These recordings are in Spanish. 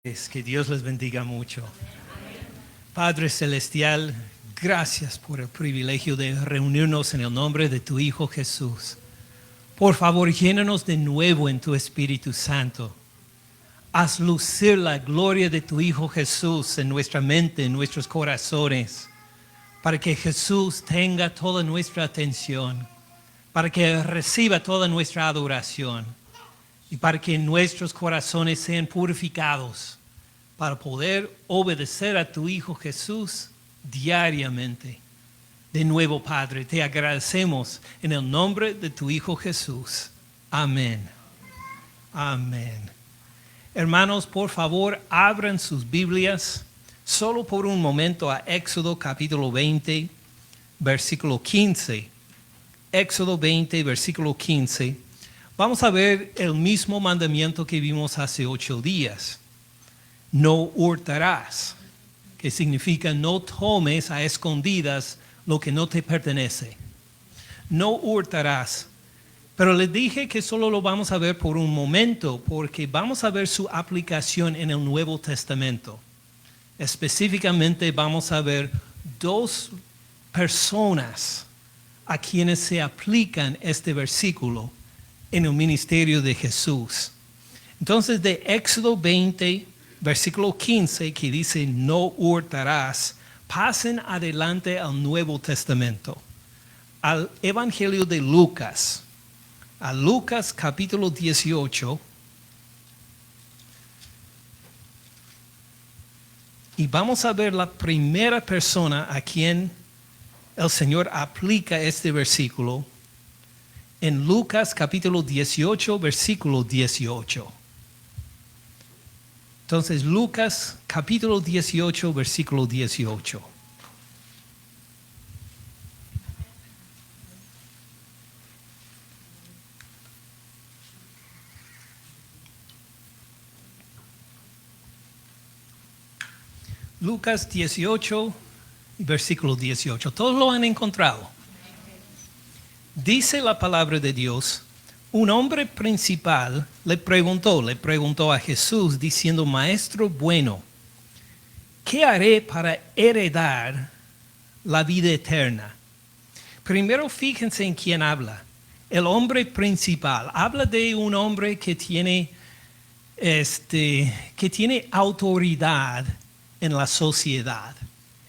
Que Dios les bendiga mucho. Padre Celestial, gracias por el privilegio de reunirnos en el nombre de tu Hijo Jesús. Por favor, llénanos de nuevo en tu Espíritu Santo. Haz lucir la gloria de tu Hijo Jesús en nuestra mente, en nuestros corazones, para que Jesús tenga toda nuestra atención, para que reciba toda nuestra adoración y para que nuestros corazones sean purificados para poder obedecer a tu Hijo Jesús diariamente. De nuevo, Padre, te agradecemos en el nombre de tu Hijo Jesús. Amén. Amén. Hermanos, por favor, abran sus Biblias solo por un momento a Éxodo capítulo 20, versículo 15. Éxodo 20, versículo 15. Vamos a ver el mismo mandamiento que vimos hace 8 días. No hurtarás, que significa no tomes a escondidas lo que no te pertenece. No hurtarás. Pero les dije que solo lo vamos a ver por un momento, porque vamos a ver su aplicación en el Nuevo Testamento. Específicamente vamos a ver 2 personas a quienes se aplican este versículo en el ministerio de Jesús. Entonces, de Éxodo 20, versículo 15, que dice no hurtarás, pasen adelante al Nuevo Testamento, al Evangelio de Lucas, a Lucas capítulo 18, y vamos a ver la primera persona a quien el Señor aplica este versículo en Lucas capítulo 18, versículo 18. Entonces, Lucas capítulo 18, versículo 18. Lucas 18, versículo 18. Todos lo han encontrado. Dice la palabra de Dios: un hombre principal le preguntó a Jesús diciendo: Maestro bueno, ¿qué haré para heredar la vida eterna? Primero fíjense en quién habla. El hombre principal. Habla de un hombre que tiene autoridad en la sociedad.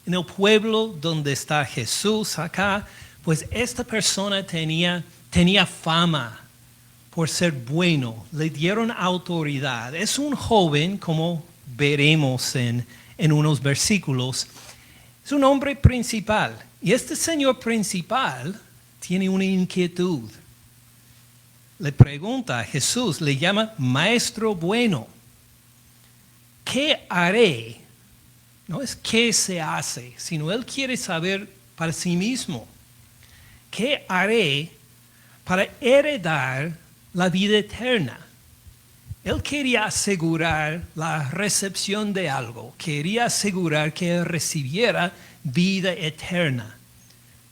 En el pueblo donde está Jesús acá, pues esta persona tenía fama por ser bueno, le dieron autoridad. Es un joven, como veremos en unos versículos, es un hombre principal. Y este señor principal tiene una inquietud. Le pregunta a Jesús, le llama Maestro bueno. ¿Qué haré? No es qué se hace, sino él quiere saber para sí mismo. ¿Qué haré para heredar la vida eterna? Él quería asegurar la recepción de algo, quería asegurar que él recibiera vida eterna.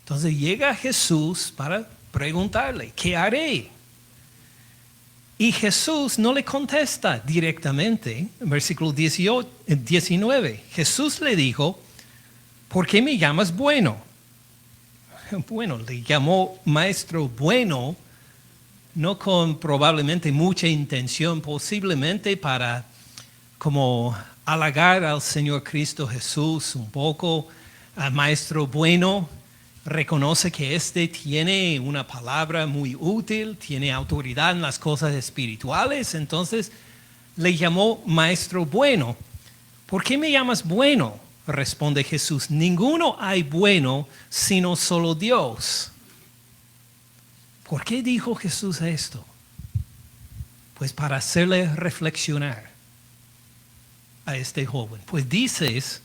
Entonces llega Jesús para preguntarle, ¿qué haré? Y Jesús no le contesta directamente. En versículo 19, Jesús le dijo: ¿por qué me llamas bueno? Bueno, le llamó maestro bueno, no con probablemente mucha intención, posiblemente para como halagar al Señor Cristo Jesús un poco. Maestro bueno reconoce que tiene una palabra muy útil, tiene autoridad en las cosas espirituales, entonces le llamó maestro bueno. ¿Por qué me llamas bueno? Responde Jesús: ninguno hay bueno sino solo Dios. ¿Por qué dijo Jesús esto? Pues para hacerle reflexionar a este joven. Pues dices,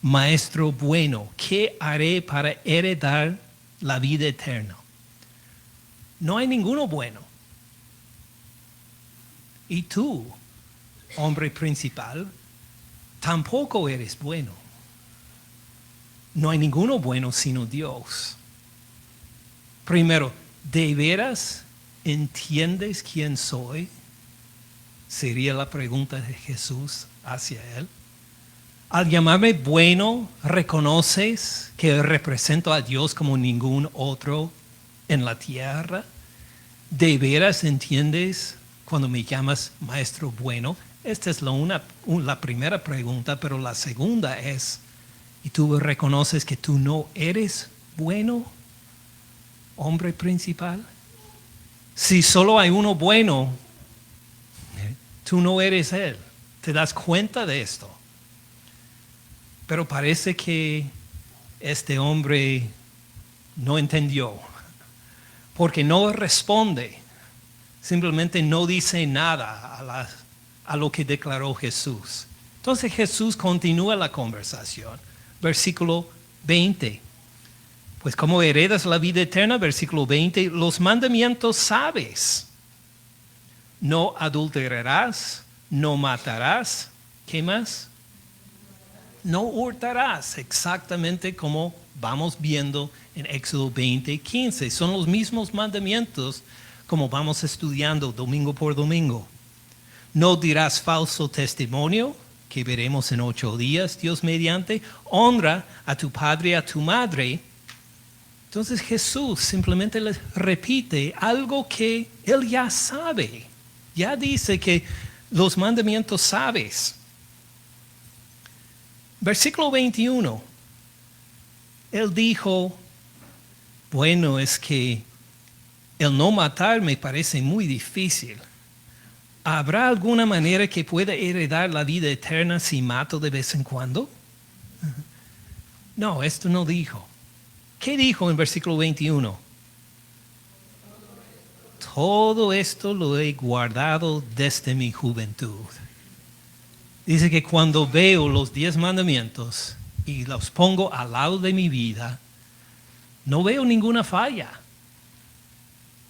Maestro bueno, ¿qué haré para heredar la vida eterna? No hay ninguno bueno. Y tú, hombre principal, tampoco eres bueno. No hay ninguno bueno sino Dios. Primero, ¿de veras entiendes quién soy? Sería la pregunta de Jesús hacia Él. Al llamarme bueno, reconoces que represento a Dios como ningún otro en la tierra. ¿De veras entiendes cuando me llamas maestro bueno? Esta es la primera pregunta, pero la segunda es, ¿y tú reconoces que tú no eres bueno, hombre principal? Si solo hay uno bueno, tú no eres Él. ¿Te das cuenta de esto? Pero parece que este hombre no entendió, porque no responde, simplemente no dice nada a lo que declaró Jesús. Entonces Jesús continúa la conversación. Versículo 20. Pues como heredas la vida eterna, versículo 20, los mandamientos sabes. No adulterarás, no matarás. ¿Qué más? No hurtarás, exactamente como vamos viendo en Éxodo 20:15. Son los mismos mandamientos como vamos estudiando domingo por domingo. No dirás falso testimonio, que veremos en 8 días, Dios mediante. Honra a tu padre y a tu madre. Entonces Jesús simplemente les repite algo que Él ya sabe. Ya dice que los mandamientos sabes. Versículo 21. Él dijo, bueno, es que el no matar me parece muy difícil. ¿Habrá alguna manera que pueda heredar la vida eterna si mato de vez en cuando? No, esto no dijo. ¿Qué dijo en versículo 21? Todo esto lo he guardado desde mi juventud. Dice que cuando veo los 10 mandamientos y los pongo al lado de mi vida, no veo ninguna falla.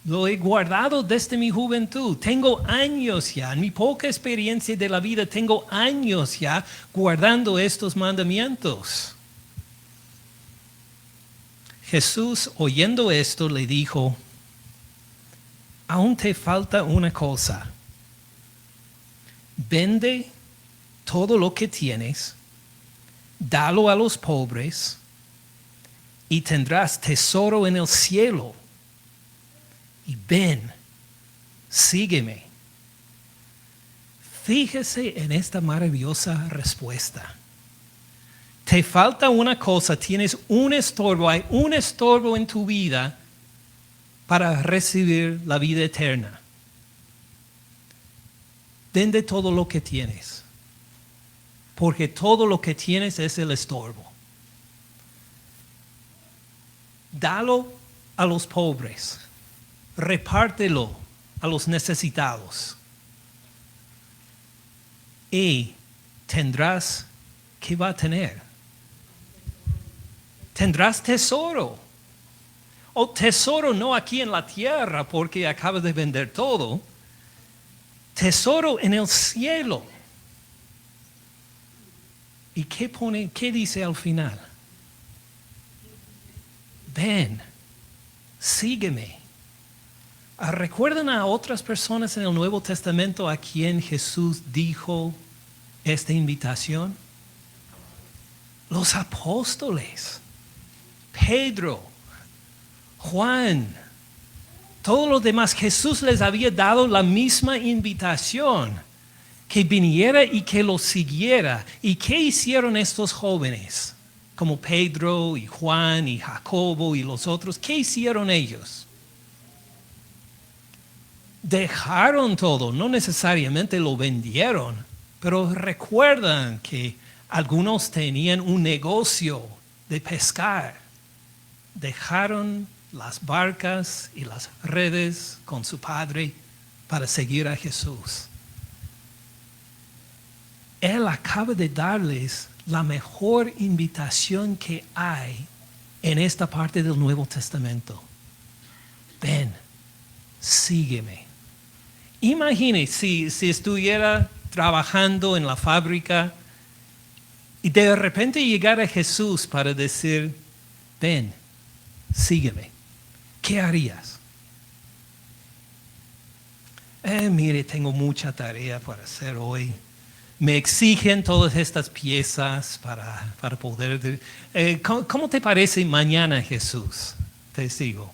Lo he guardado desde mi juventud. Tengo años ya, en mi poca experiencia de la vida, tengo años ya guardando estos mandamientos. Jesús, oyendo esto, le dijo, aún te falta una cosa. Vende todo lo que tienes, dalo a los pobres y tendrás tesoro en el cielo. Y ven, sígueme. Fíjese en esta maravillosa respuesta. Te falta una cosa, tienes un estorbo, hay un estorbo en tu vida para recibir la vida eterna. Vende todo lo que tienes, porque todo lo que tienes es el estorbo. Dalo a los pobres, repártelo a los necesitados y tendrás, ¿qué va a tener? Tendrás tesoro. O tesoro no aquí en la tierra porque acabas de vender todo. Tesoro en el cielo. ¿Y qué dice al final? Ven, sígueme. ¿Recuerdan a otras personas en el Nuevo Testamento a quien Jesús dijo esta invitación? Los apóstoles, Pedro, Juan, todos los demás. Jesús les había dado la misma invitación, que viniera y que lo siguiera. ¿Y qué hicieron estos jóvenes? Como Pedro y Juan y Jacobo y los otros, ¿qué hicieron ellos? Dejaron todo, no necesariamente lo vendieron, pero recuerdan que algunos tenían un negocio de pescar. Dejaron las barcas y las redes con su padre para seguir a Jesús. Él acaba de darles la mejor invitación que hay en esta parte del Nuevo Testamento. Ven, sígueme. Imagine si estuviera trabajando en la fábrica y de repente llegara Jesús para decir, ven, sígueme. ¿Qué harías? Mire, tengo mucha tarea para hacer hoy. me exigen todas estas piezas para poder... ¿Cómo te parece mañana, Jesús? Te sigo.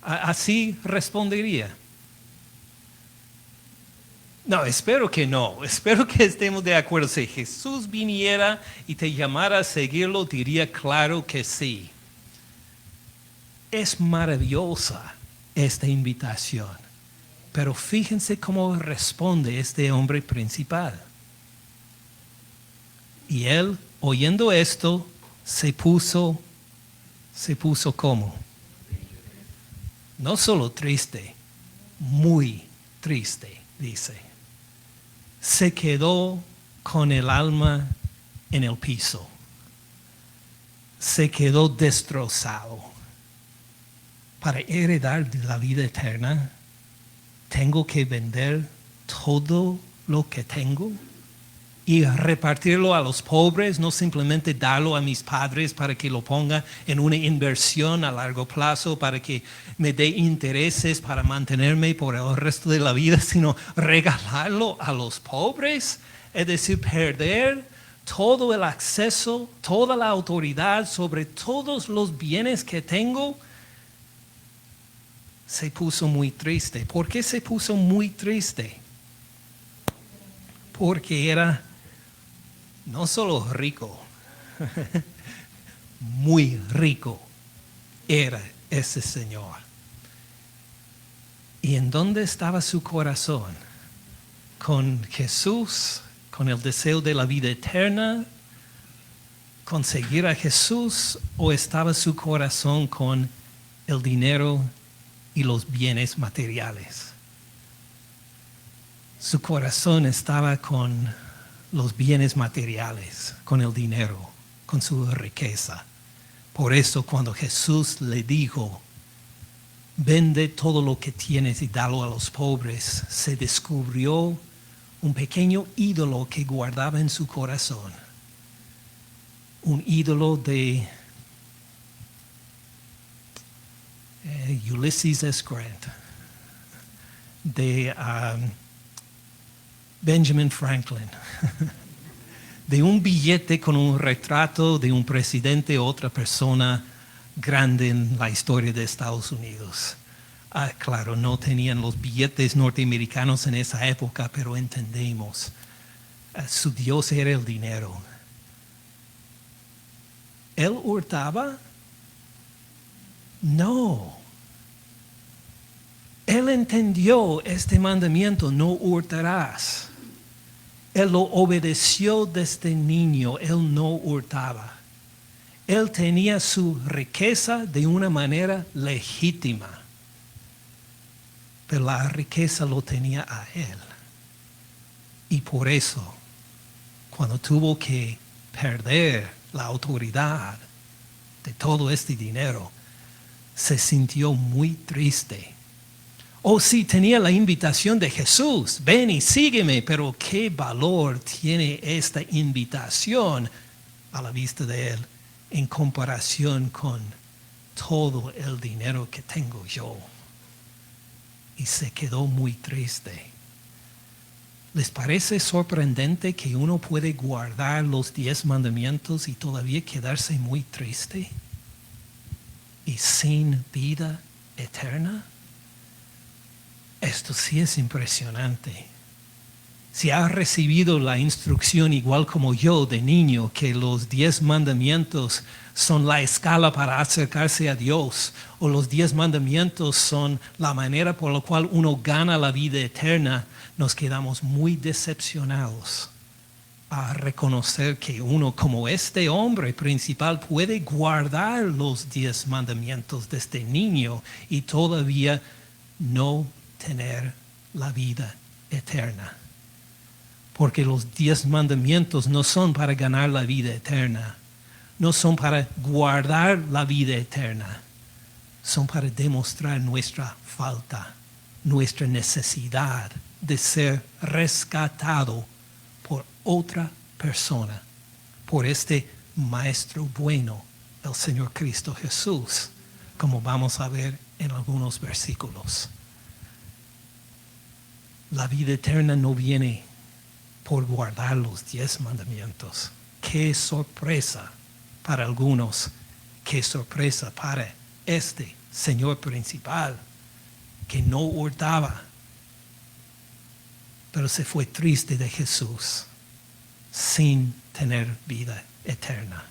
Así respondería. No, espero que no. Espero que estemos de acuerdo. Si Jesús viniera y te llamara a seguirlo, diría claro que sí. Es maravillosa esta invitación. Pero fíjense cómo responde este hombre principal. Y él, oyendo esto, se puso ¿cómo? No solo triste, muy triste, dice. Se quedó con el alma en el piso. Se quedó destrozado. Para heredar la vida eterna, tengo que vender todo lo que tengo y repartirlo a los pobres, no simplemente darlo a mis padres para que lo ponga en una inversión a largo plazo, para que me dé intereses para mantenerme por el resto de la vida, sino regalarlo a los pobres, es decir, perder todo el acceso, toda la autoridad sobre todos los bienes que tengo. Se puso muy triste. ¿Por qué se puso muy triste? Porque era no solo rico, muy rico era ese señor. ¿Y en dónde estaba su corazón? ¿Con Jesús? ¿Con el deseo de la vida eterna? ¿Con seguir a Jesús? ¿O estaba su corazón con el dinero y los bienes materiales? Su corazón estaba con los bienes materiales, con el dinero, con su riqueza. Por eso cuando Jesús le dijo, vende todo lo que tienes y dalo a los pobres, se descubrió un pequeño ídolo que guardaba en su corazón. Un ídolo de Ulysses S. Grant, de Benjamin Franklin, de un billete con un retrato de un presidente o otra persona grande en la historia de Estados Unidos. Claro, no tenían los billetes norteamericanos en esa época, pero entendemos. Su Dios era el dinero. ¿Él hurtaba? No. Él entendió este mandamiento, no hurtarás. Él lo obedeció desde niño, él no hurtaba. Él tenía su riqueza de una manera legítima, pero la riqueza lo tenía a él. Y por eso, cuando tuvo que perder la autoridad de todo este dinero, se sintió muy triste. Oh, sí, tenía la invitación de Jesús, ven y sígueme, pero ¿qué valor tiene esta invitación a la vista de él en comparación con todo el dinero que tengo yo? Y se quedó muy triste. ¿Les parece sorprendente que uno puede guardar los 10 mandamientos y todavía quedarse muy triste y sin vida eterna? Esto sí es impresionante. Si has recibido la instrucción igual como yo de niño, que los 10 mandamientos son la escala para acercarse a Dios, o los 10 mandamientos son la manera por la cual uno gana la vida eterna, nos quedamos muy decepcionados a reconocer que uno como este hombre principal puede guardar los 10 mandamientos desde niño y todavía no tener la vida eterna. Porque los 10 mandamientos no son para ganar la vida eterna, no son para guardar la vida eterna, son para demostrar nuestra falta, nuestra necesidad de ser rescatado por otra persona, por este Maestro bueno, el Señor Cristo Jesús, como vamos a ver en algunos versículos. La vida eterna no viene por guardar los 10 mandamientos. Qué sorpresa para algunos, qué sorpresa para este Señor principal que no hurtaba, pero se fue triste de Jesús sin tener vida eterna.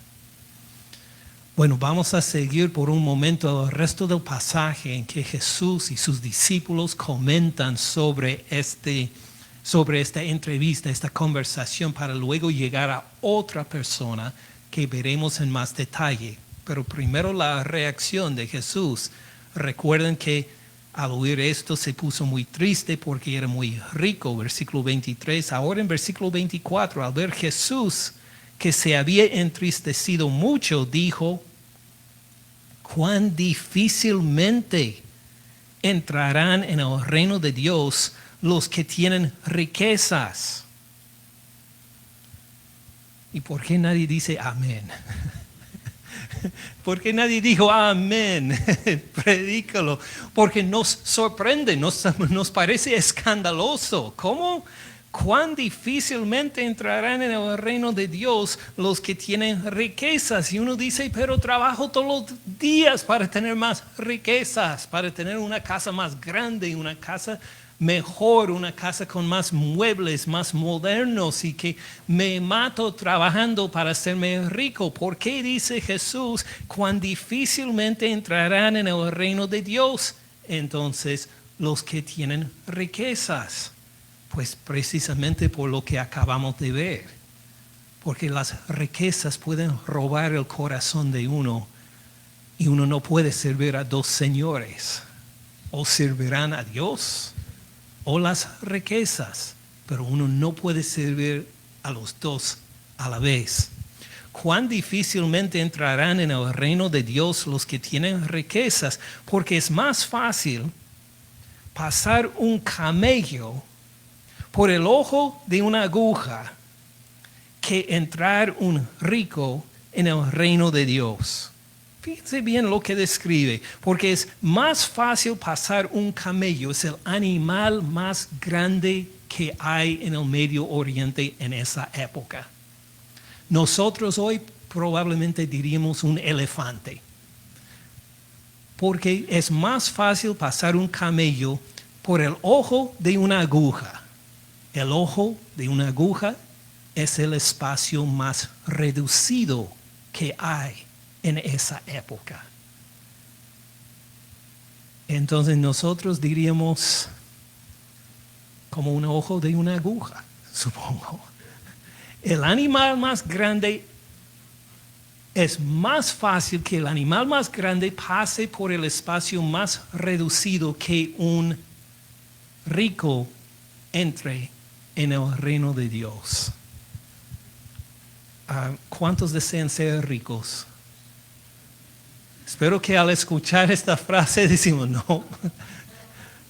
Bueno, vamos a seguir por un momento el resto del pasaje en que Jesús y sus discípulos comentan sobre esta entrevista, esta conversación, para luego llegar a otra persona que veremos en más detalle. Pero primero la reacción de Jesús. Recuerden que al oír esto se puso muy triste porque era muy rico, versículo 23. Ahora en versículo 24, al ver Jesús que se había entristecido mucho, dijo: cuán difícilmente entrarán en el reino de Dios los que tienen riquezas. ¿Y por qué nadie dice amén? ¿Por qué nadie dijo amén? Predícalo. Porque nos sorprende, nos parece escandaloso. ¿Cómo? Cuán difícilmente entrarán en el reino de Dios los que tienen riquezas. Y uno dice, pero trabajo todos los días para tener más riquezas, para tener una casa más grande, una casa mejor, una casa con más muebles, más modernos, y que me mato trabajando para hacerme rico. ¿Por qué dice Jesús cuán difícilmente entrarán en el reino de Dios entonces los que tienen riquezas? Pues precisamente por lo que acabamos de ver, porque las riquezas pueden robar el corazón de uno y uno no puede servir a dos señores. O servirán a Dios o las riquezas, pero uno no puede servir a los dos a la vez. Cuán difícilmente entrarán en el reino de Dios los que tienen riquezas, porque es más fácil pasar un camello por el ojo de una aguja que entrar un rico en el reino de Dios. Fíjense bien lo que describe, porque es más fácil pasar un camello, es el animal más grande que hay en el Medio Oriente en esa época. Nosotros hoy probablemente diríamos un elefante, porque es más fácil pasar un camello por el ojo de una aguja. El ojo de una aguja es el espacio más reducido que hay en esa época. Entonces nosotros diríamos como un ojo de una aguja, supongo. El animal más grande, es más fácil que el animal más grande pase por el espacio más reducido que un rico entre en el reino de Dios. ¿Cuántos desean ser ricos? Espero que al escuchar esta frase decimos,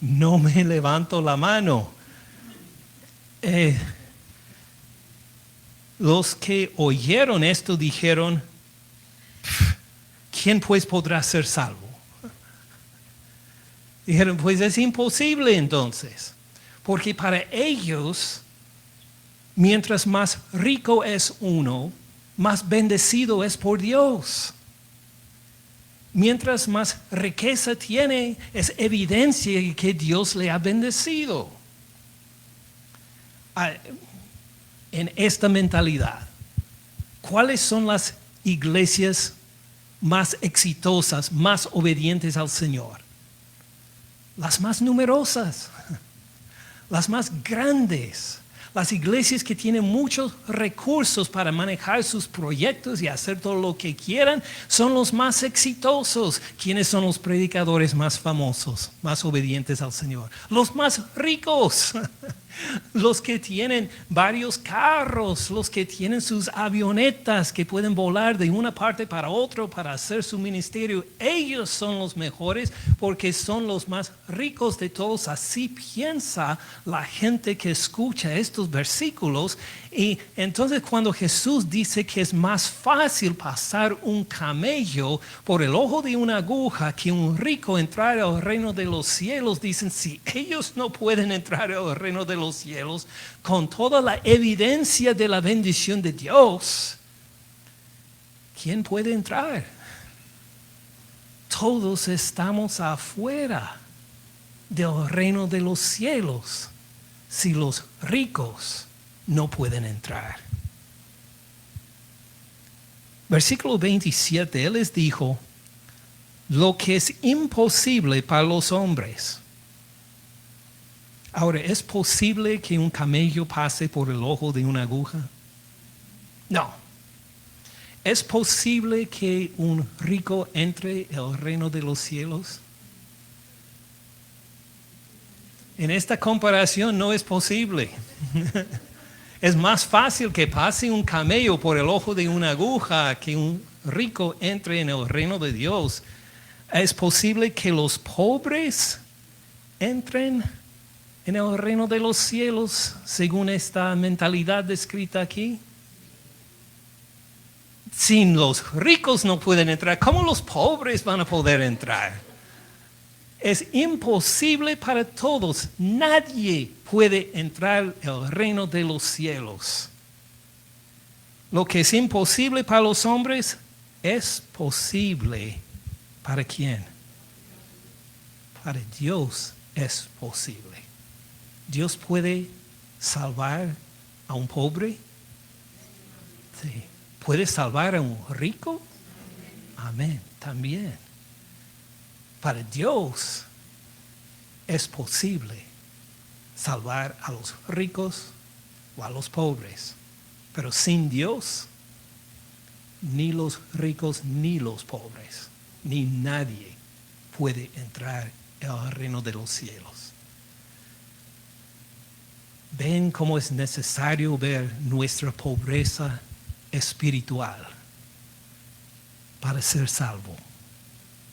no me levanto la mano. Los que oyeron esto dijeron, ¿quién pues podrá ser salvo? Dijeron, pues es imposible entonces. Porque para ellos, mientras más rico es uno, más bendecido es por Dios. Mientras más riqueza tiene, es evidencia de que Dios le ha bendecido. En esta mentalidad, ¿cuáles son las iglesias más exitosas, más obedientes al Señor? Las más numerosas. Las más grandes, las iglesias que tienen muchos recursos para manejar sus proyectos y hacer todo lo que quieran, son los más exitosos. ¿Quiénes son los predicadores más famosos, más obedientes al Señor? Los más ricos, los que tienen varios carros, los que tienen sus avionetas que pueden volar de una parte para otra para hacer su ministerio. Ellos son los mejores porque son los más ricos de todos. Así piensa la gente que escucha estos versículos. Y entonces cuando Jesús dice que es más fácil pasar un camello por el ojo de una aguja que un rico entrar al reino de los cielos, dicen, si ellos no pueden entrar al reino de los cielos, con toda la evidencia de la bendición de Dios, ¿quién puede entrar? Todos estamos afuera del reino de los cielos si los ricos no pueden entrar. Versículo 27, Él les dijo, lo que es imposible para los hombres. Ahora, ¿es posible que un camello pase por el ojo de una aguja? No. ¿Es posible que un rico entre al reino de los cielos? En esta comparación no es posible. Es más fácil que pase un camello por el ojo de una aguja que un rico entre en el reino de Dios. ¿Es posible que los pobres entren en el reino de los cielos según esta mentalidad descrita aquí? Si los ricos no pueden entrar, ¿cómo los pobres van a poder entrar? Es imposible para todos. Nadie puede entrar al reino de los cielos. Lo que es imposible para los hombres es posible. ¿Para quién? Para Dios es posible. ¿Dios puede salvar a un pobre? Sí. ¿Puede salvar a un rico? Amén, también. Para Dios es posible salvar a los ricos o a los pobres. Pero sin Dios, ni los ricos ni los pobres, ni nadie puede entrar al reino de los cielos. ¿Ven cómo es necesario ver nuestra pobreza espiritual para ser salvo,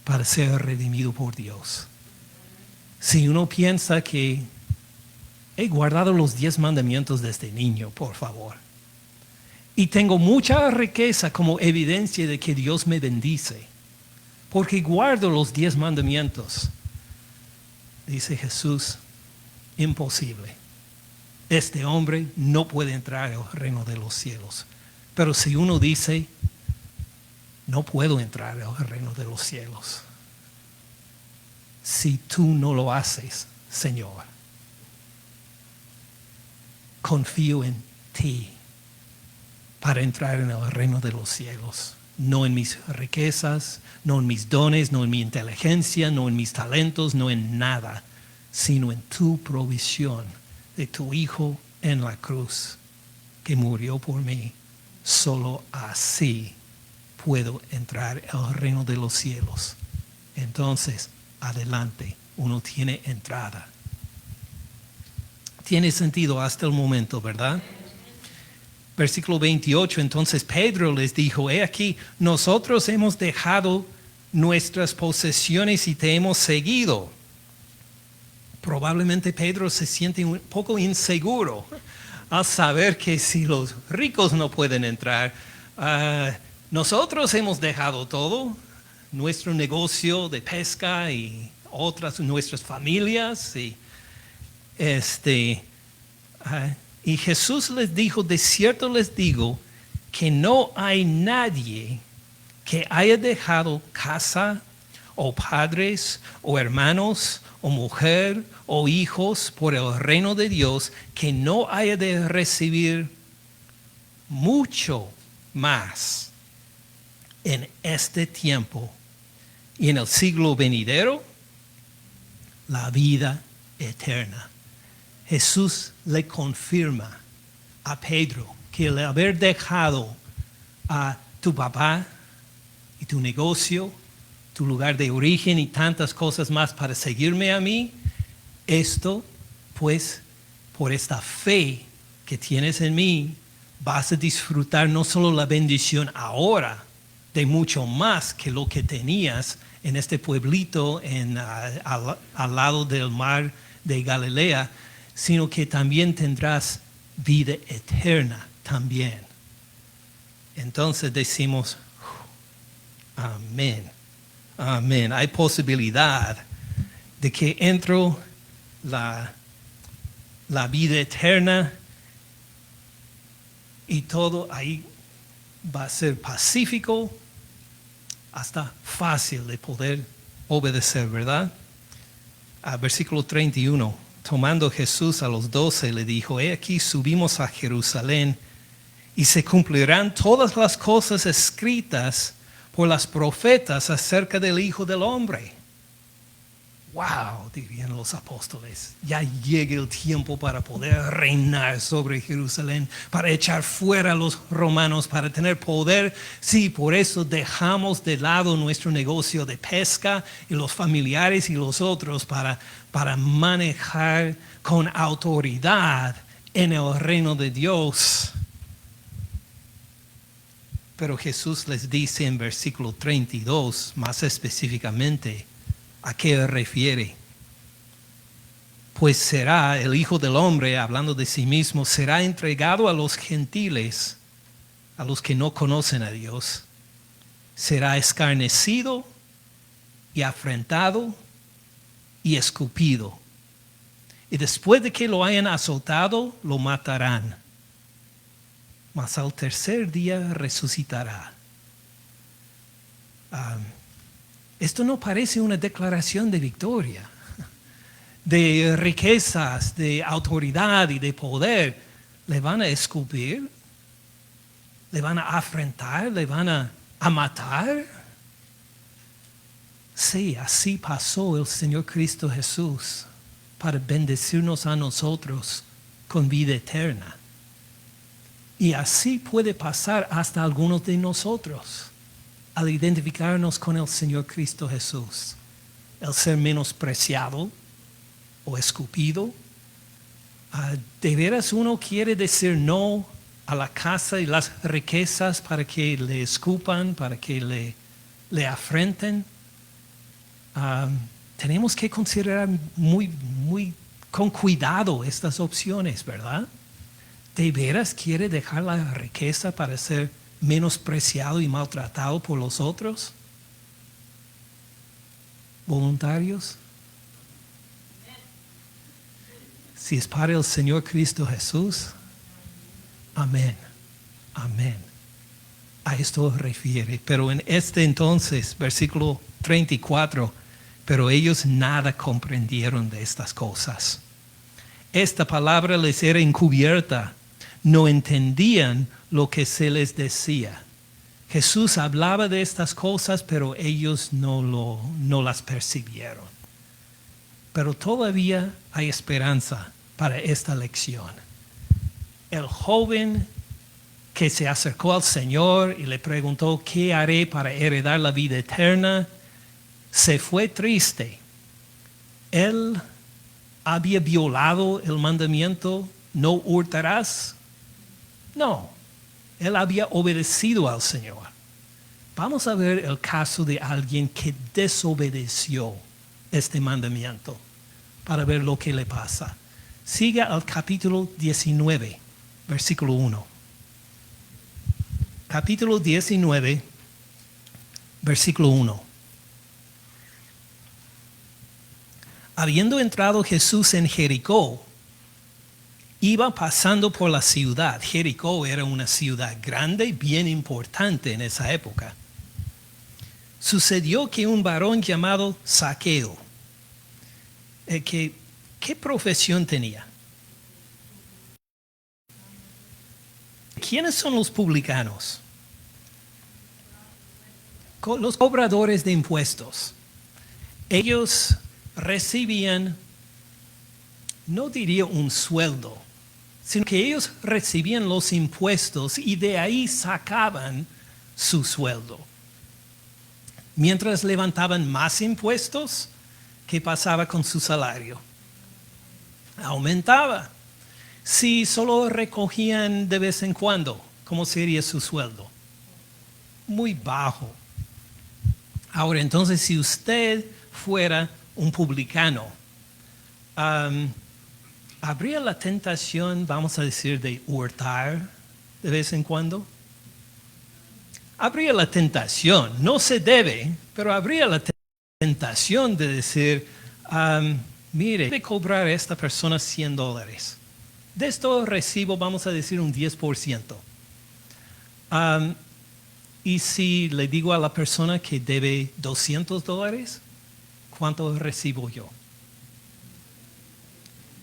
para ser redimido por Dios? Si uno piensa que he guardado los 10 mandamientos desde niño, por favor, y tengo mucha riqueza como evidencia de que Dios me bendice, porque guardo los 10 mandamientos, dice Jesús, imposible. Este hombre no puede entrar al reino de los cielos. Pero si uno dice, no puedo entrar al reino de los cielos, si tú no lo haces, Señor, confío en ti para entrar en el reino de los cielos. No en mis riquezas, no en mis dones, no en mi inteligencia, no en mis talentos, no en nada, sino en tu provisión de tu Hijo en la cruz, que murió por mí. Solo así puedo entrar al reino de los cielos. Entonces, adelante, uno tiene entrada. Tiene sentido hasta el momento, ¿verdad? Versículo 28, entonces Pedro les dijo, he aquí, nosotros hemos dejado nuestras posesiones y te hemos seguido. Probablemente Pedro se siente un poco inseguro al saber que si los ricos no pueden entrar, nosotros hemos dejado todo, nuestro negocio de pesca y nuestras familias. Y Jesús les dijo, de cierto les digo, que no hay nadie que haya dejado casa o padres o hermanos o mujer o hijos por el reino de Dios que no haya de recibir mucho más en este tiempo y en el siglo venidero, la vida eterna. Jesús le confirma a Pedro que el haber dejado a tu papá y tu negocio, tu lugar de origen y tantas cosas más para seguirme a mí, esto pues por esta fe que tienes en mí vas a disfrutar no solo la bendición ahora de mucho más que lo que tenías en este pueblito al lado del mar de Galilea, sino que también tendrás vida eterna también. Entonces decimos, amén, amén. Hay posibilidad de que entro la vida eterna y todo ahí va a ser pacífico, hasta fácil de poder obedecer, ¿verdad? Versículo 31, tomando Jesús a los 12, le dijo, he aquí subimos a Jerusalén y se cumplirán todas las cosas escritas por las profetas acerca del Hijo del Hombre. Wow, dirían los apóstoles, ya llega el tiempo para poder reinar sobre Jerusalén, para echar fuera a los romanos, para tener poder. Sí, por eso dejamos de lado nuestro negocio de pesca y los familiares y los otros para manejar con autoridad en el reino de Dios. Pero Jesús les dice en versículo 32, más específicamente, ¿a qué refiere? Pues será el Hijo del Hombre, hablando de sí mismo, será entregado a los gentiles, a los que no conocen a Dios. Será escarnecido y afrentado y escupido. Y después de que lo hayan azotado, lo matarán. Mas al tercer día resucitará. Esto no parece una declaración de victoria, de riquezas, de autoridad y de poder. Le van a escupir, le van a afrentar, le van a matar. Sí, así pasó el Señor Cristo Jesús para bendecirnos a nosotros con vida eterna. Y así puede pasar hasta algunos de nosotros al identificarnos con el Señor Cristo Jesús. El ser menospreciado o escupido. ¿De veras uno quiere decir no a la casa y las riquezas para que le escupan, para que le afrenten? Tenemos que considerar muy con cuidado estas opciones, ¿verdad? ¿De veras quiere dejar la riqueza para ser menospreciado y maltratado por los otros? ¿Voluntarios? Si es para el Señor Cristo Jesús, amén, amén. A esto refiere. Pero en este entonces, versículo 34, pero ellos nada comprendieron de estas cosas. Esta palabra les era encubierta. No entendían lo que se les decía. Jesús hablaba de estas cosas, pero ellos no las percibieron. Pero todavía hay esperanza para esta lección. El joven que se acercó al Señor y le preguntó, ¿qué haré para heredar la vida eterna? Se fue triste. Él había violado el mandamiento, no hurtarás. No, él había obedecido al Señor. Vamos a ver el caso de alguien que desobedeció este mandamiento para ver lo que le pasa. Siga al capítulo 19, versículo 1. Capítulo 19, versículo 1. Habiendo entrado Jesús en Jericó, iba pasando por la ciudad. Jericó era una ciudad grande, bien importante en esa época. Sucedió que un varón llamado Zaqueo, ¿qué profesión tenía? ¿Quiénes son los publicanos? Los cobradores de impuestos. Ellos recibían, no diría un sueldo, sino que ellos recibían los impuestos y de ahí sacaban su sueldo. Mientras levantaban más impuestos, ¿qué pasaba con su salario? Aumentaba. Si solo recogían de vez en cuando, ¿cómo sería su sueldo? Muy bajo. Ahora, entonces, si usted fuera un publicano, ¿habría la tentación, vamos a decir, de hurtar de vez en cuando? Habría la tentación, no se debe, pero habría la tentación de decir, mire, debe cobrar a esta persona $100. De esto recibo, vamos a decir, un 10%. Y si le digo a la persona que debe $200, ¿cuánto recibo yo?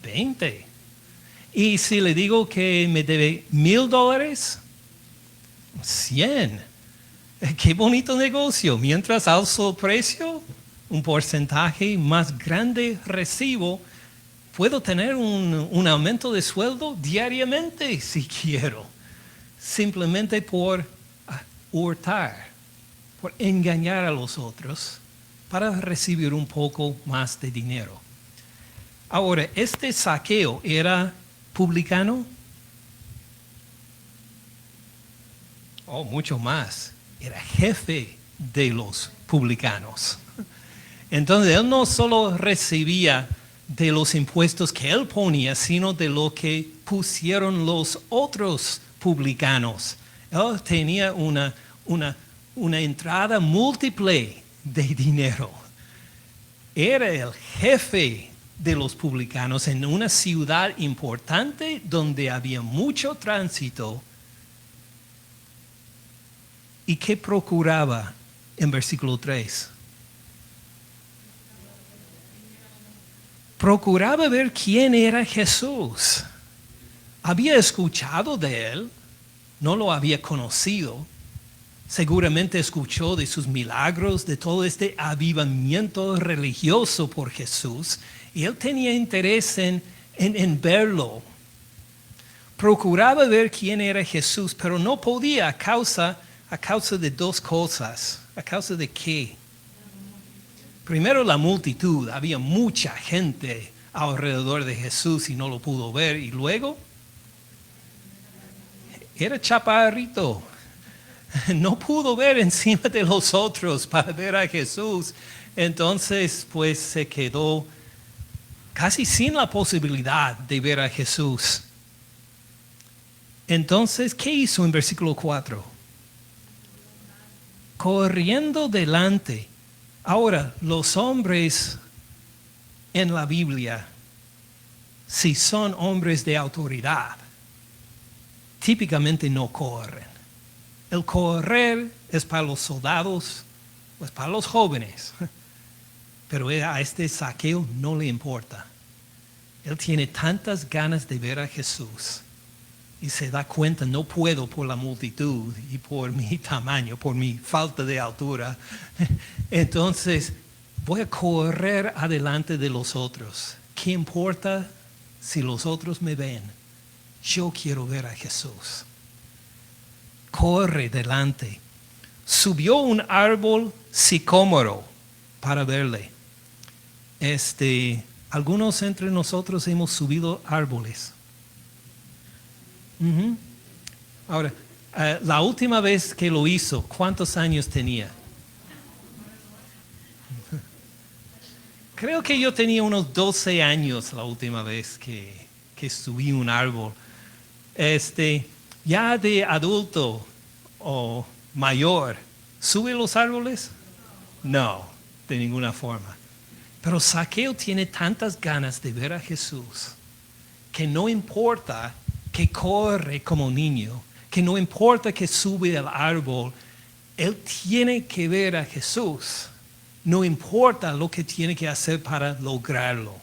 20. Y si le digo que me debe $1,000, 100. Qué bonito negocio. Mientras alzo el precio, un porcentaje más grande recibo. Puedo tener un aumento de sueldo diariamente si quiero. Simplemente por hurtar, por engañar a los otros para recibir un poco más de dinero. Ahora, este Zaqueo era publicano. Oh, mucho más. Era jefe de los publicanos. Entonces, él no solo recibía de los impuestos que él ponía, sino de lo que pusieron los otros publicanos. Él tenía una entrada múltiple de dinero. Era el jefe de los publicanos en una ciudad importante donde había mucho tránsito. ¿Y qué procuraba en versículo 3? Procuraba ver quién era Jesús. Había escuchado de él, no lo había conocido. Seguramente escuchó de sus milagros, de todo este avivamiento religioso por Jesús, y él tenía interés en verlo. Procuraba ver quién era Jesús, pero no podía a causa de dos cosas. ¿A causa de qué? Primero, la multitud. Había mucha gente alrededor de Jesús y no lo pudo ver. Y luego, era chaparrito. No pudo ver encima de los otros para ver a Jesús. Entonces, pues se quedó casi sin la posibilidad de ver a Jesús. Entonces, ¿qué hizo en versículo 4? Corriendo delante. Ahora, los hombres en la Biblia, si son hombres de autoridad, típicamente no corren. El correr es para los soldados, pues para los jóvenes. Pero a este Zaqueo no le importa. Él tiene tantas ganas de ver a Jesús y se da cuenta, no puedo por la multitud y por mi tamaño, por mi falta de altura. Entonces, voy a correr adelante de los otros. ¿Qué importa si los otros me ven? Yo quiero ver a Jesús. Corre delante. Subió un árbol sicómoro para verle. Algunos entre nosotros hemos subido árboles. Ahora, la última vez que lo hizo, ¿cuántos años tenía? Creo que yo tenía unos 12 años la última vez que subí un árbol. Ya de adulto o mayor, ¿sube los árboles? No, de ninguna forma. Pero Zaqueo tiene tantas ganas de ver a Jesús que no importa que corre como niño, que no importa que sube al árbol, él tiene que ver a Jesús. No importa lo que tiene que hacer para lograrlo.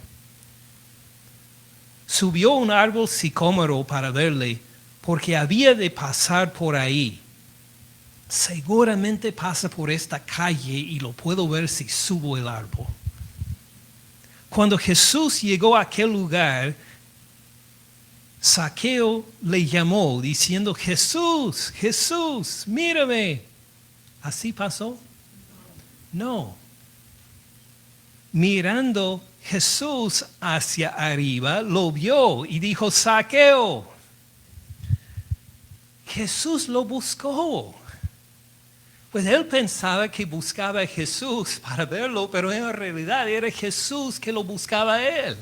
Subió un árbol sicómoro para verle, porque había de pasar por ahí. Seguramente pasa por esta calle y lo puedo ver si subo el árbol. Cuando Jesús llegó a aquel lugar, Zaqueo le llamó diciendo, Jesús, Jesús, mírame. ¿Así pasó? No. Mirando Jesús hacia arriba, lo vio y dijo, Zaqueo. Jesús lo buscó. Pues él pensaba que buscaba a Jesús para verlo, pero en realidad era Jesús que lo buscaba a él.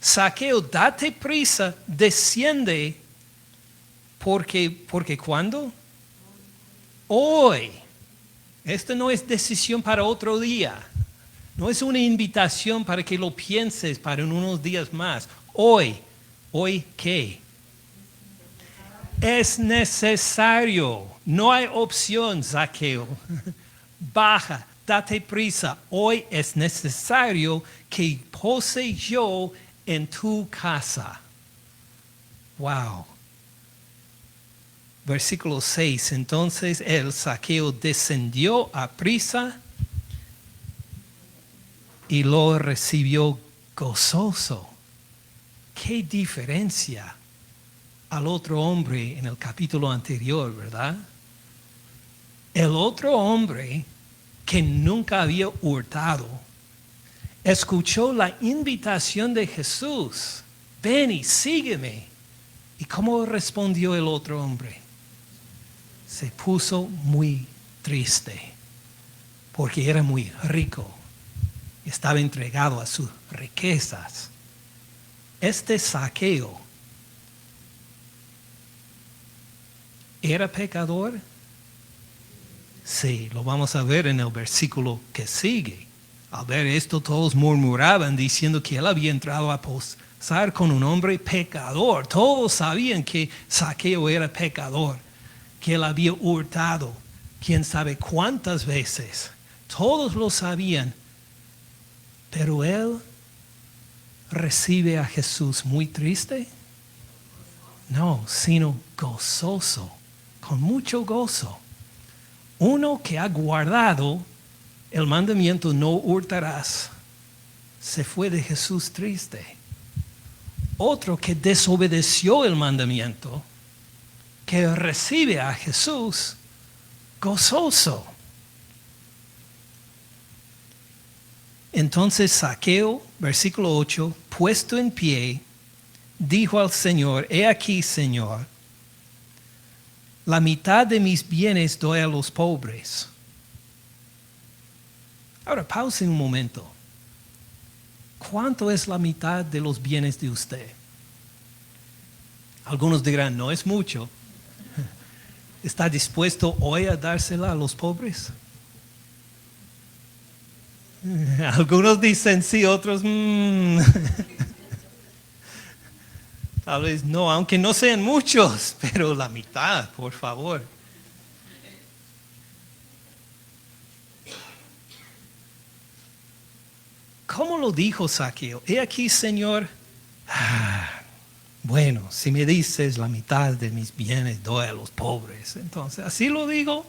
Zaqueo, date prisa, desciende, porque ¿cuándo? Hoy. Esto no es decisión para otro día. No es una invitación para que lo pienses para en unos días más. hoy. ¿Hoy qué? Es necesario. No hay opción, Zaqueo. Baja, date prisa. Hoy es necesario que pose yo en tu casa. Wow. Versículo 6. Entonces el Zaqueo descendió a prisa y lo recibió gozoso. Qué diferencia al otro hombre en el capítulo anterior, ¿verdad? El otro hombre que nunca había hurtado escuchó la invitación de Jesús. Ven y sígueme. ¿Y cómo respondió el otro hombre? Se puso muy triste porque era muy rico. Estaba entregado a sus riquezas. Este Zaqueo ¿era pecador? Sí, lo vamos a ver en el versículo que sigue. Al ver esto, todos murmuraban diciendo que él había entrado a posar con un hombre pecador. Todos sabían que Zaqueo era pecador, que él había hurtado, quién sabe cuántas veces. Todos lo sabían, pero él recibe a Jesús muy triste. No, sino gozoso, con mucho gozo. Uno que ha guardado el mandamiento no hurtarás, se fue de Jesús triste. Otro que desobedeció el mandamiento, que recibe a Jesús gozoso. Entonces Zaqueo, versículo 8, puesto en pie, dijo al Señor: he aquí, Señor, la mitad de mis bienes doy a los pobres. Ahora, pause un momento. ¿Cuánto es la mitad de los bienes de usted? Algunos dirán, no es mucho. ¿Está dispuesto hoy a dársela a los pobres? Algunos dicen sí, otros tal vez no, aunque no sean muchos, pero la mitad, por favor. ¿Cómo lo dijo Zaqueo? He aquí, Señor, bueno, si me dices la mitad de mis bienes doy a los pobres. Entonces, ¿así lo digo?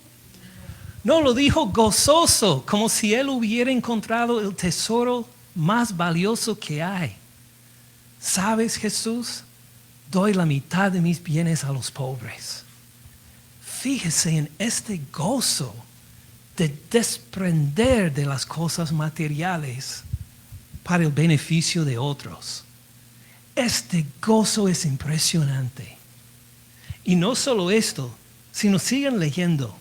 No, lo dijo gozoso, como si él hubiera encontrado el tesoro más valioso que hay. ¿Sabes, Jesús? Doy la mitad de mis bienes a los pobres. Fíjese en este gozo de desprender de las cosas materiales para el beneficio de otros. Este gozo es impresionante. Y no solo esto, sino sigan leyendo.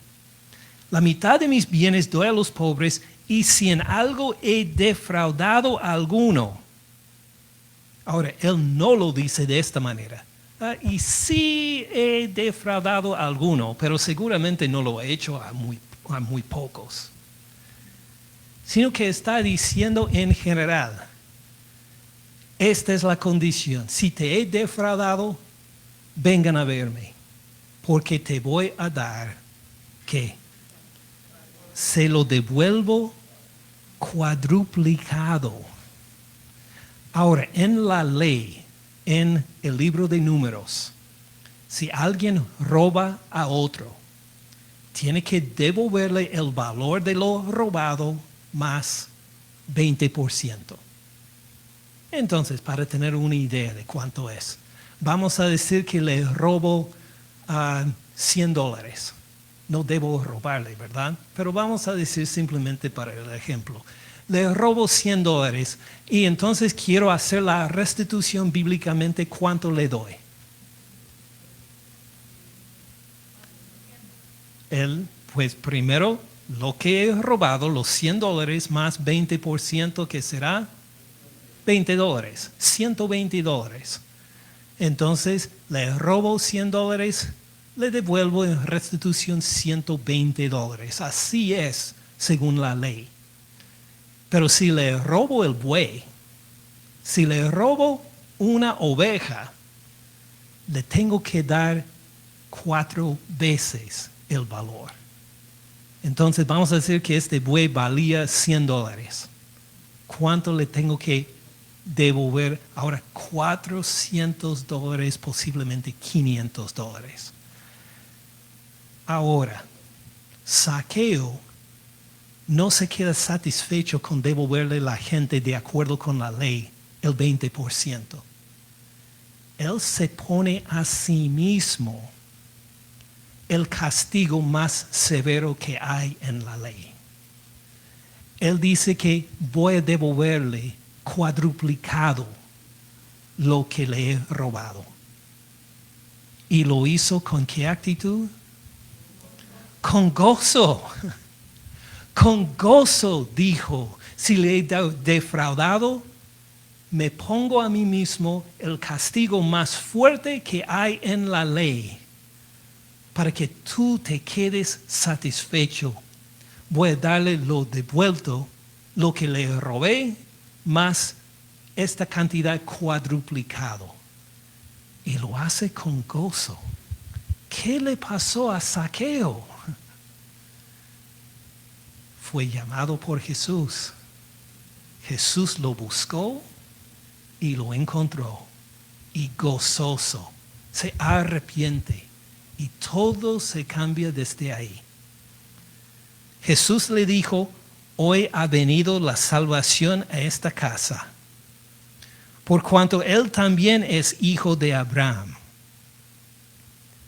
La mitad de mis bienes doy a los pobres, y si en algo he defraudado a alguno. Ahora, él no lo dice de esta manera. Y sí he defraudado a alguno, pero seguramente no lo he hecho a muy pocos. Sino que está diciendo en general, esta es la condición. Si te he defraudado, vengan a verme, porque te voy a dar, ¿qué? Se lo devuelvo cuadruplicado. Ahora, en la ley, en el libro de Números, si alguien roba a otro, tiene que devolverle el valor de lo robado más 20%. Entonces, para tener una idea de cuánto es, vamos a decir que le robo $100. No debo robarle, ¿verdad? Pero vamos a decir simplemente para el ejemplo. Le robo $100 y entonces quiero hacer la restitución bíblicamente. ¿Cuánto le doy? Pues primero, lo que he robado, los $100 más 20%, que será $20, $120. Entonces, le robo $100, le devuelvo en restitución $120. Así es, según la ley. Pero si le robo el buey, si le robo una oveja, le tengo que dar 4 veces el valor. Entonces vamos a decir que este buey valía $100. ¿Cuánto le tengo que devolver? Ahora $400, posiblemente $500. Ahora, Zaqueo no se queda satisfecho con devolverle a la gente de acuerdo con la ley el 20%. Él se pone a sí mismo el castigo más severo que hay en la ley. Él dice que voy a devolverle cuadruplicado lo que le he robado. ¿Y lo hizo con qué actitud? Con gozo. Con gozo dijo, si le he defraudado, me pongo a mí mismo el castigo más fuerte que hay en la ley, para que tú te quedes satisfecho. Voy a darle lo devuelto, lo que le robé, más esta cantidad cuadruplicado. Y lo hace con gozo. ¿Qué le pasó a Zaqueo? Fue llamado por Jesús. Jesús lo buscó y lo encontró. Y gozoso se arrepiente. Y todo se cambia desde ahí. Jesús le dijo, hoy ha venido la salvación a esta casa, por cuanto él también es hijo de Abraham.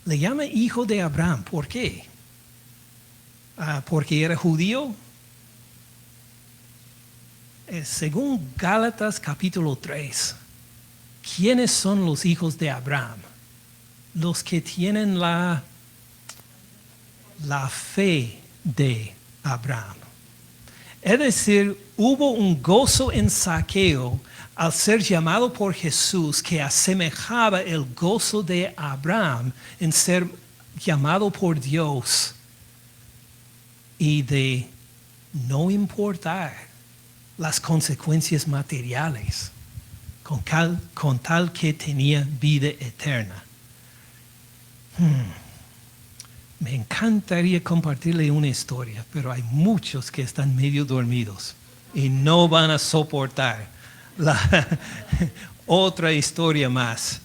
Le llama hijo de Abraham, ¿por qué? ¿Porque era judío? Según Gálatas capítulo 3, ¿quiénes son los hijos de Abraham? Los que tienen la fe de Abraham. Es decir, hubo un gozo en Zaqueo al ser llamado por Jesús que asemejaba el gozo de Abraham en ser llamado por Dios y de no importar las consecuencias materiales con tal que tenía vida eterna. Me encantaría compartirle una historia, pero hay muchos que están medio dormidos y no van a soportar otra historia más.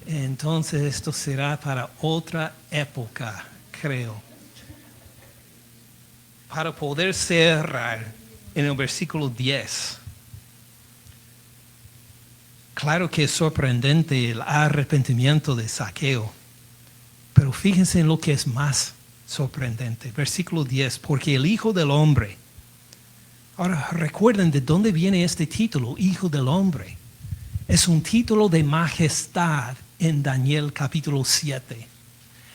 Entonces esto será para otra época, creo. Para poder cerrar en el versículo 10. Claro que es sorprendente el arrepentimiento de Zaqueo. Pero fíjense en lo que es más sorprendente. Versículo 10. Porque el Hijo del Hombre. Ahora recuerden de dónde viene este título, Hijo del Hombre. Es un título de majestad en Daniel capítulo 7.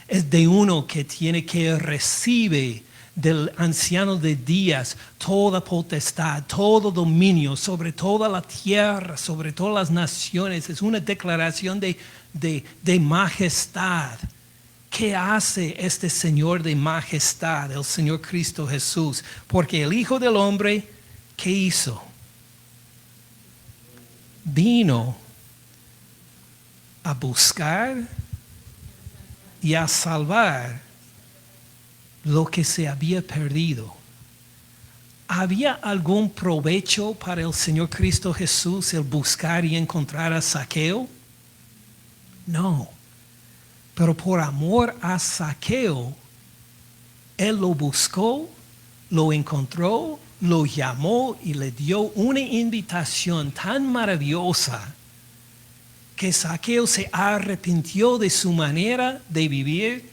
Es de uno que recibe del anciano de días toda potestad, todo dominio sobre toda la tierra, sobre todas las naciones. Es una declaración de majestad. ¿Qué hace este Señor de majestad, el Señor Cristo Jesús? Porque el Hijo del Hombre, ¿qué hizo? Vino a buscar y a salvar lo que se había perdido. ¿Había algún provecho para el Señor Cristo Jesús el buscar y encontrar a Zaqueo? No. Pero por amor a Zaqueo, él lo buscó, lo encontró, lo llamó y le dio una invitación tan maravillosa que Zaqueo se arrepintió de su manera de vivir,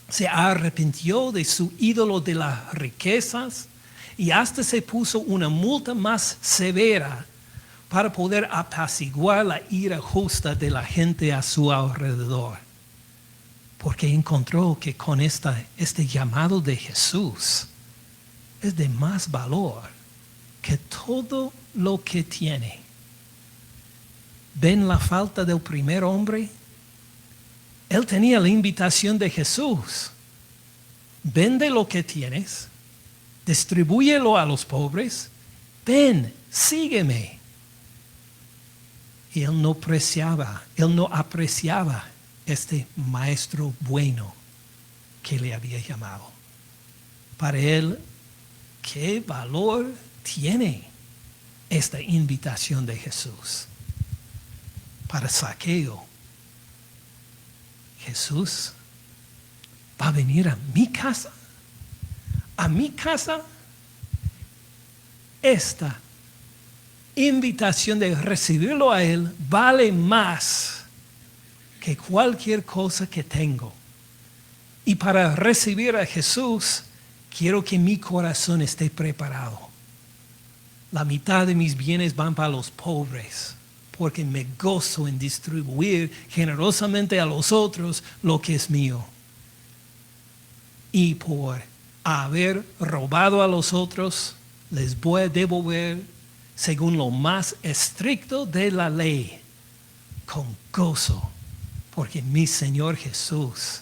se arrepintió de su ídolo de las riquezas y hasta se puso una multa más severa para poder apaciguar la ira justa de la gente a su alrededor. Porque encontró que con este llamado de Jesús es de más valor que todo lo que tiene. ¿Ven la falta del primer hombre? Él tenía la invitación de Jesús. Vende lo que tienes, distribúyelo a los pobres, ven, sígueme. Y él no apreciaba este maestro bueno que le había llamado. Para él, ¿qué valor tiene esta invitación de Jesús? Para Zaqueo, Jesús va a venir a mi casa. A mi casa, esta invitación de recibirlo a Él vale más que cualquier cosa que tengo. Y para recibir a Jesús, quiero que mi corazón esté preparado. La mitad de mis bienes van para los pobres, porque me gozo en distribuir generosamente a los otros lo que es mío. Y por haber robado a los otros, les voy a devolver según lo más estricto de la ley, con gozo, porque mi Señor Jesús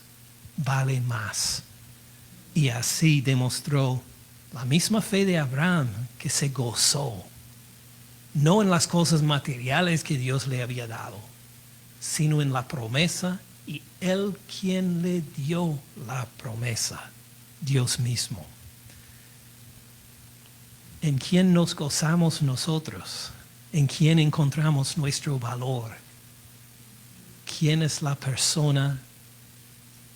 vale más. Y así demostró la misma fe de Abraham, que se gozó, no en las cosas materiales que Dios le había dado, sino en la promesa, y Él quien le dio la promesa, Dios mismo. ¿En quién nos gozamos nosotros? ¿En quién encontramos nuestro valor? ¿Quién es la persona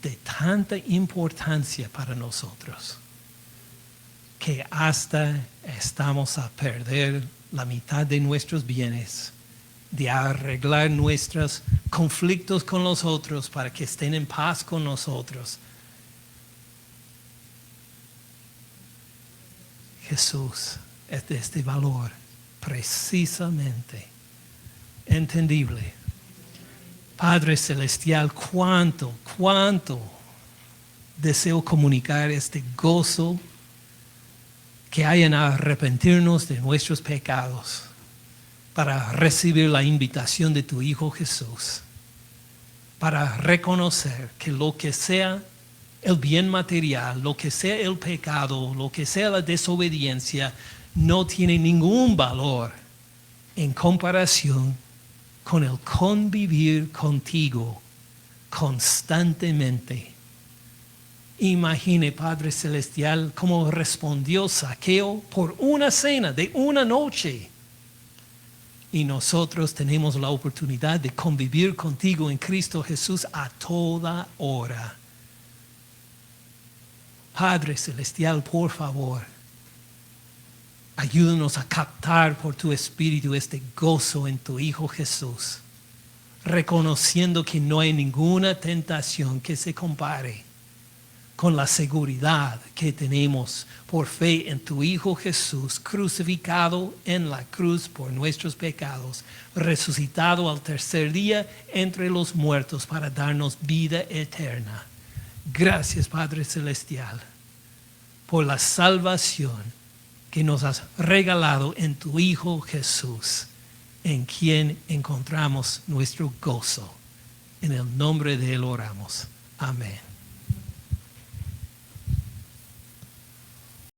de tanta importancia para nosotros que hasta estamos a perder la mitad de nuestros bienes, de arreglar nuestros conflictos con los otros para que estén en paz con nosotros? Jesús es de este valor precisamente entendible. Padre Celestial, cuánto deseo comunicar este gozo que hay en arrepentirnos de nuestros pecados para recibir la invitación de tu Hijo Jesús, para reconocer que lo que sea el bien material, lo que sea el pecado, lo que sea la desobediencia, no tiene ningún valor en comparación con el convivir contigo constantemente. Imagine, Padre Celestial, cómo respondió Zaqueo por una cena de una noche. Y nosotros tenemos la oportunidad de convivir contigo en Cristo Jesús a toda hora. Padre Celestial, por favor, ayúdanos a captar por tu Espíritu este gozo en tu Hijo Jesús, reconociendo que no hay ninguna tentación que se compare con la seguridad que tenemos por fe en tu Hijo Jesús, crucificado en la cruz por nuestros pecados, resucitado al tercer día entre los muertos para darnos vida eterna. Gracias, Padre Celestial, por la salvación que nos has regalado en tu Hijo Jesús, en quien encontramos nuestro gozo. En el nombre de Él oramos. Amén.